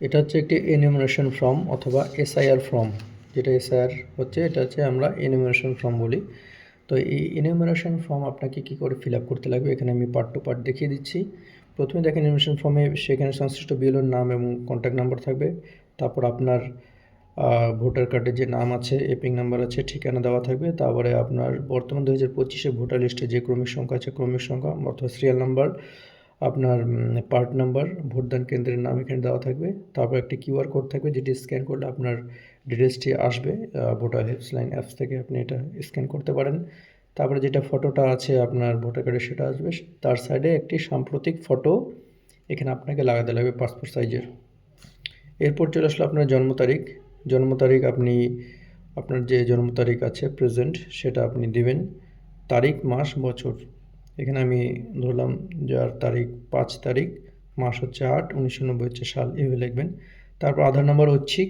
এটা হচ্ছে একটি এনুমারেশন ফর্ম অথবা এসআইআর ফর্ম। যেটা এসআইআর হচ্ছে, এটা হচ্ছে আমরা এনুমারেশন ফর্ম বলি। তো এই এনুমারেশন ফর্ম আপনাকে কী করে ফিল আপ করতে লাগবে, এখানে আমি পার্ট টু পার্ট দেখিয়ে দিচ্ছি। প্রথমে দেখেন এনুমারেশন ফর্মে সেখানে সংশ্লিষ্ট বিএলওর নাম এবং কন্ট্যাক্ট নাম্বার থাকবে। তারপর আপনার ভোটার কার্ডের যে নাম আছে, এপিং নাম্বার আছে, ঠিকানা দেওয়া থাকবে। তারপরে আপনার বর্তমান 2025-এ ভোটার লিস্টে যে ক্রমিক সংখ্যা আছে, ক্রমিক সংখ্যা অথবা সিরিয়াল নাম্বার, আপনার পার্ট নাম্বার, ভোটদান কেন্দ্রের নাম এখানে দেওয়া থাকবে। তারপর একটি কিউআর কোড থাকবে, যেটি স্ক্যান করলে আপনার ডিটেলসটি আসবে ভোটার হেল্পলাইন অ্যাপস থেকে। আপনি এটা স্ক্যান করতে পারেন। তারপরে যেটা ফটোটা আছে আপনার ভোটার কার্ডে, সেটা আসবে। তার সাইডে একটি সাম্প্রতিক ফটো এখানে আপনাকে লাগাতে লাগবে, পাসপোর্ট সাইজের। এরপর চলে আসলো আপনার জন্ম তারিখ। জন্ম তারিখ আপনি আপনার যে জন্ম তারিখ আছে প্রেজেন্ট, সেটা আপনি দিবেন। তারিখ, মাস, বছর এখানে আমি ধরলাম যার তারিখ 5 তারিখ, মাস হচ্ছে 8, 1990 হচ্ছে সাল, এভাবে লিখবেন। তারপর আধার নাম্বার ঐচ্ছিক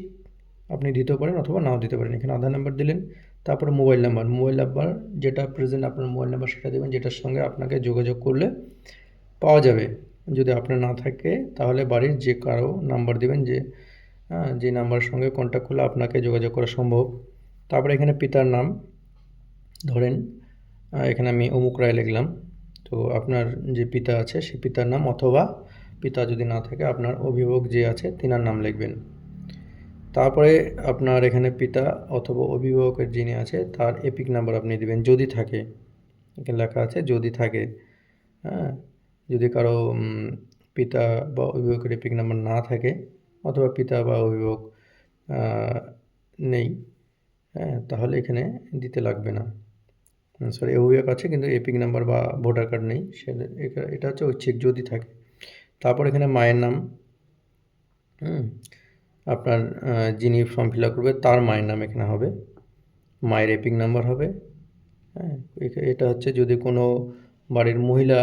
আপনি দিতেও পারেন অথবা নাও দিতে পারেন। এখানে আধার নাম্বার দিলেন। তারপরে মোবাইল নাম্বার যেটা প্রেজেন্ট আপনার মোবাইল নাম্বার সেটা দেবেন, যেটার সঙ্গে আপনাকে যোগাযোগ করলে পাওয়া যাবে। যদি আপনার না থাকে তাহলে বাড়ির যে কারো নাম্বার দিবেন, যে নাম্বারের সঙ্গে কন্ট্যাক্ট করলে আপনাকে যোগাযোগ করা সম্ভব। তারপরে এখানে পিতার নাম ধরেন, এখানে আমি অমুক রায় লিখলাম। তো আপনার যে পিতা আছে সে পিতার নাম, অথবা পিতা যদি না থাকে আপনার অভিভাবক যে আছে তিনার নাম লিখবেন। তারপরে আপনার এখানে পিতা অথবা অভিভাবকের যিনি আছে তার এপিক নাম্বার আপনি দিবেন যদি থাকে। এখানে লেখা আছে যদি থাকে। হ্যাঁ, যদি কারো পিতা বা অভিভাবকের এপিক নাম্বার না থাকে অথবা পিতা বা অভিভাবক নেই, হ্যাঁ, তাহলে এখানে দিতে লাগবে না। সরি, অভিভাবক আছে কিন্তু এপিক নাম্বার বা ভোটার কার্ড নেই, এটা হচ্ছে ঐচ্ছিক যদি থাকে। তারপর এখানে মায়ের নাম, আপনার যিনি ফর্ম ফিল আপ করবে তার মায়ের নাম এখানে হবে, মায়ের এপিক নাম্বার হবে। হ্যাঁ, এটা হচ্ছে যদি কোনো বাড়ির মহিলা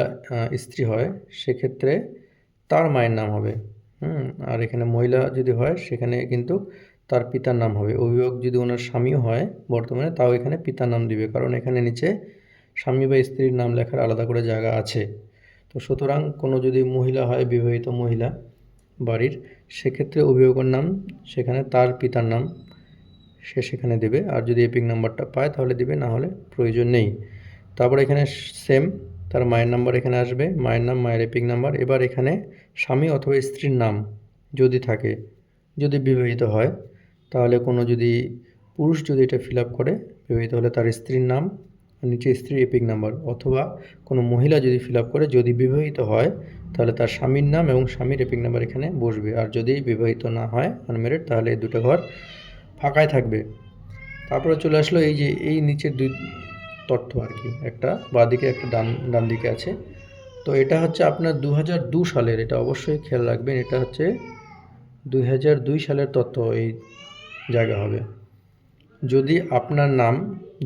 স্ত্রী হয় সেক্ষেত্রে তার মায়ের নাম হবে। আর এখানে মহিলা যদি হয় সেখানে কিন্তু তার পিতার নাম হবে। অভিভাবক যদি ওনার স্বামীও হয় বর্তমানে, তাও এখানে পিতার নাম দিবে, কারণ এখানে নিচে স্বামী বা স্ত্রীর নাম লেখার আলাদা করে জায়গা আছে। তো সুতরাং কোনো যদি মহিলা হয়, বিবাহিত মহিলা বাড়ির, সেক্ষেত্রে অভিভাবকের নাম সেখানে তার পিতার নাম সে সেখানে দেবে। আর যদি এপিক নাম্বারটা পায় তাহলে দিবে, না হলে প্রয়োজন নেই। তারপর এখানে সেম তার মায়ের নাম্বার এখানে আসবে, মায়ের নাম, মায়ের এপিক নাম্বার। এবার এখানে স্বামী অথবা স্ত্রীর নাম যদি থাকে, যদি বিবাহিত হয় তাহলে কোনো যদি পুরুষ যদি এটা ফিল আপ করে বিবাহিত হলে তার স্ত্রীর নাম, নিচে স্ত্রীর এপিক নাম্বার, অথবা কোনো মহিলা যদি ফিল আপ করে যদি বিবাহিত হয় তাহলে তার স্বামীর নাম এবং স্বামীর এপিক নাম্বার এখানে বসবে। আর যদি বিবাহিত না হয়, আনম্যারিড, তাহলে এই দুটো ঘর ফাঁকাই থাকবে। তারপরে চলে আসলো এই যে এই নিচের দুই তথ্য আর কি, একটা বাঁদিকে একটা ডান দিকে আছে। তো এটা হচ্ছে আপনার 2002 সালের, এটা অবশ্যই খেয়াল রাখবেন, এটা হচ্ছে 2002 সালের তথ্য এই জায়গা হবে। যদি আপনার নাম,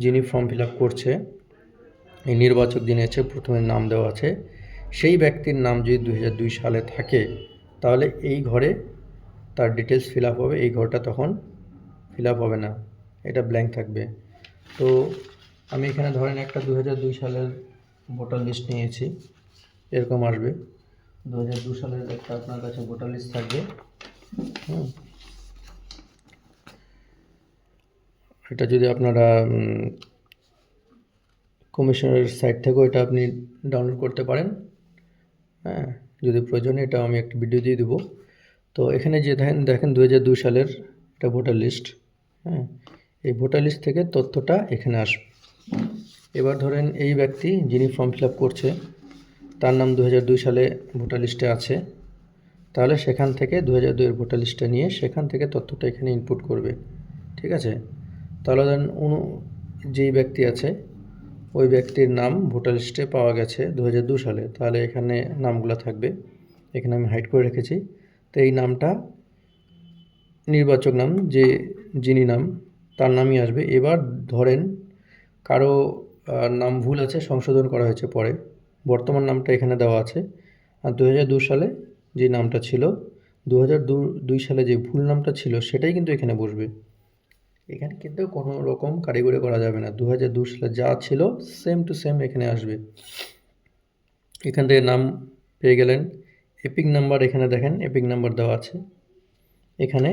যিনি ফর্ম ফিল আপ করছে, এই নির্বাচক যিনি আছে প্রথমে নাম দেওয়া আছে, সেই ব্যক্তির নাম যদি 2002 সালে থাকে তাহলে এই ঘরে তার ডিটেলস ফিল আপ হবে, এই ঘরটা তখন ফিল আপ হবে না, এটা ব্ল্যাঙ্ক থাকবে। তো আমি এখানে ধরেন একটা 2002 সালের ভোটার লিস্ট নিয়েছি, এরকম আসবে 2002 সালের একটা আপনার কাছে ভোটার লিস্ট থাকবে। এটা যদি আপনারা কমিশনের সাইট থেকেও এটা আপনি ডাউনলোড করতে পারেন। হ্যাঁ, যদি প্রয়োজনে এটা আমি একটা ভিডিও দিয়ে দেবো। তো এখানে যে দেখেন 2002 সালের এটা ভোটার লিস্ট। হ্যাঁ, এই ভোটার লিস্ট থেকে তথ্যটা এখানে আসবে। এবার ধরেন এই ব্যক্তি যিনি ফর্ম ফিল আপ করছে তার নাম 2002 সালে ভোটার লিস্টে আছে, তাহলে সেখান থেকে 2002 এর ভোটার লিস্টটা নিয়ে সেখান থেকে তথ্যটা এখানে ইনপুট করবে। ঠিক আছে? তাহলে ধরেন যেই ব্যক্তি আছে ওই ব্যক্তির নাম ভোটার লিস্টে পাওয়া গেছে 2002 সালে, তাহলে এখানে নামগুলো থাকবে, এখানে আমি হাইড করে রেখেছি। তো এই নামটা নির্বাচক নাম, যিনি নাম তার নামই আসবে। এবার ধরেন কারো নাম ভুল আছে, সংশোধন করা হয়েছে পরে, বর্তমান নামটা এখানে দেওয়া আছে, আর 2002 সালে যে নামটা ছিল, 2002 সালে যে ভুল নামটা ছিল সেটাই কিন্তু এখানে বসবে। এখানে কিন্তু কোনো রকম কারিগরি করা যাবে না, 2002 সালে যা ছিল সেম টু সেম এখানে আসবে। এখান থেকে নাম পেয়ে গেলেন, এপিক নাম্বার এখানে দেখেন এপিক নাম্বার দেওয়া আছে। এখানে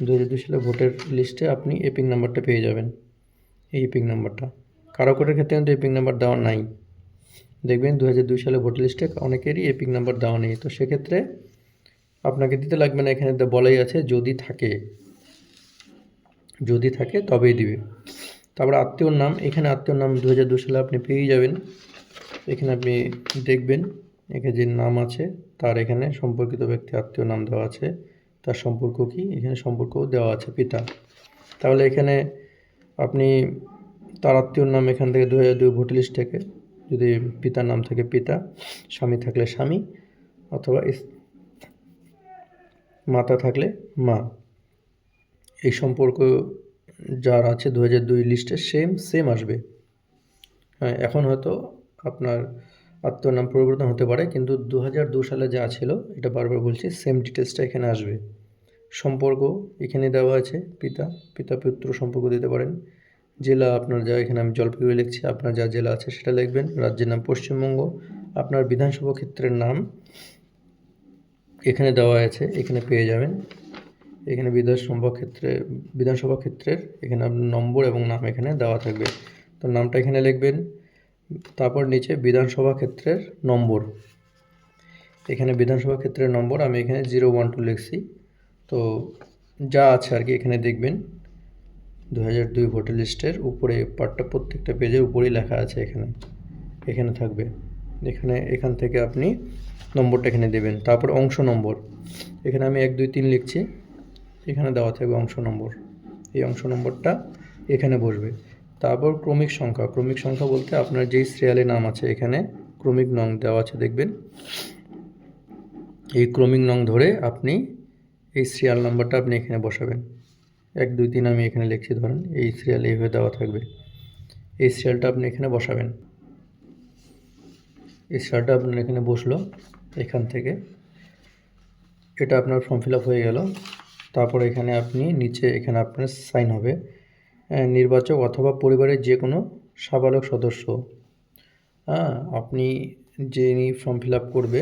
2002 সালে ভোটের লিস্টে আপনি এপিক নাম্বারটা পেয়ে যাবেন, এই এপিক নাম্বারটা। কারো কারোর ক্ষেত্রে কিন্তু এপিক নাম্বার দেওয়া নাই, দেখবেন 2002 সালে ভোটার লিস্টে অনেকেরই এপিক নাম্বার দেওয়া নেই। তো সেক্ষেত্রে আপনাকে দিতে লাগবে না, এখানে বলাই আছে যদি থাকে তবেই দিবে। তারপরে আত্মীয়র নাম, এখানে আত্মীয়র নাম 2002 সালে আপনি পেয়েই যাবেন। এখানে আপনি দেখবেন এখানে যে নাম আছে তার এখানে সম্পর্কিত ব্যক্তি আত্মীয় নাম দেওয়া আছে, তার সম্পর্ক কি এখানে সম্পর্কও দেওয়া আছে পিতা। তাহলে এখানে আপনি তার আত্মীয়র নাম এখান থেকে 2002 ভোটার লিস্ট থেকে যদি পিতার নাম থাকে পিতা, স্বামী থাকলে স্বামী, অথবা মাতা থাকলে মা, এই সম্পর্ক যার আছে 2002 লিস্টে সেম আসবে। হ্যাঁ, এখন হয়তো আপনার আত্মীয়র নাম পরিবর্তন হতে পারে, কিন্তু 2002 সালে যা ছিল এটা বারবার বলছি সেম ডিটেলসটা এখানে আসবে। সম্পর্ক এখানে দেওয়া আছে পিতা পুত্র সম্পর্ক দিতে পারেন। জেলা আপনার যা, এখানে আমি জলপাইগুড়ি লিখছি, আপনার যা জেলা আছে সেটা লিখবেন। রাজ্যের নাম পশ্চিমবঙ্গ। আপনার বিধানসভা ক্ষেত্রের নাম এখানে দেওয়া আছে, এখানে পেয়ে যাবেন। এখানে বিধানসভা ক্ষেত্রের এখানে আপনার নম্বর এবং নাম এখানে দেওয়া থাকবে। তো নামটা এখানে লিখবেন। তারপর নিচে বিধানসভা ক্ষেত্রের নম্বর, এখানে বিধানসভা ক্ষেত্রের নম্বর আমি এখানে 012 লিখছি। তো যা আছে আর কি এখানে দেখবেন 2002 ভোটার লিস্টের উপরে পার্টটা প্রত্যেকটা পেজের উপরেই লেখা আছে, এখানে থাকবে। এখান থেকে আপনি নম্বরটা এখানে দেবেন। তারপর অংশ নম্বর, এখানে আমি 1 2 3 লিখছি, এখানে দেওয়া থাকবে অংশ নম্বর। এই অংশ নম্বরটা এখানে বসবে। তারপর ক্রমিক সংখ্যা বলতে আপনার যেই সিরিয়ালে নাম আছে এখানে ক্রমিক নং দেওয়া আছে দেখবেন। এই ক্রমিক নং ধরে আপনি এই সিরিয়াল নাম্বারটা আপনি এখানে বসাবেন। 1 2 3 আমি এখানে লিখছি, ধরেন এই সিরিয়াল এইভাবে দেওয়া থাকবে, এই সিরিয়ালটা আপনি এখানে বসাবেন। এই সিরিয়ালটা আপনার এখানে বসলো। এখান থেকে এটা আপনার ফর্ম ফিল আপ হয়ে গেল। তারপর এখানে আপনি নিচে এখানে আপনার সাইন হবে, নির্বাচক অথবা পরিবারের যে কোনো সাবালক সদস্য। আপনি যিনি ফর্ম ফিল আপ করবে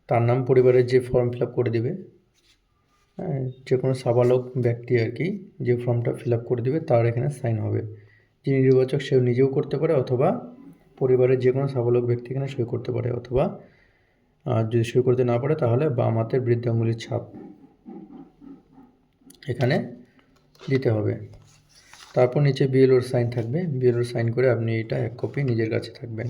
তার নাম পরিবারের যে ফর্ম ফিল আপ করে দেবে, যে কোনো সাবালক ব্যক্তি আর কি যে ফর্মটা ফিল আপ করে দেবে তার এখানে সাইন হবে। যিনি নির্বাচক সেও নিজেও করতে পারে, অথবা পরিবারের যে কোনো সাবালক ব্যক্তি এখানে সই করতে পারে, অথবা যদি সই করতে না পারে তাহলে বাম হাতের বৃদ্ধ আঙুলের ছাপ এখানে দিতে হবে। তারপর নিচে বিএলওর সাইন থাকবে, বিএলওর সাইন করে আপনি এটা 1 কপি নিজের কাছে থাকবেন।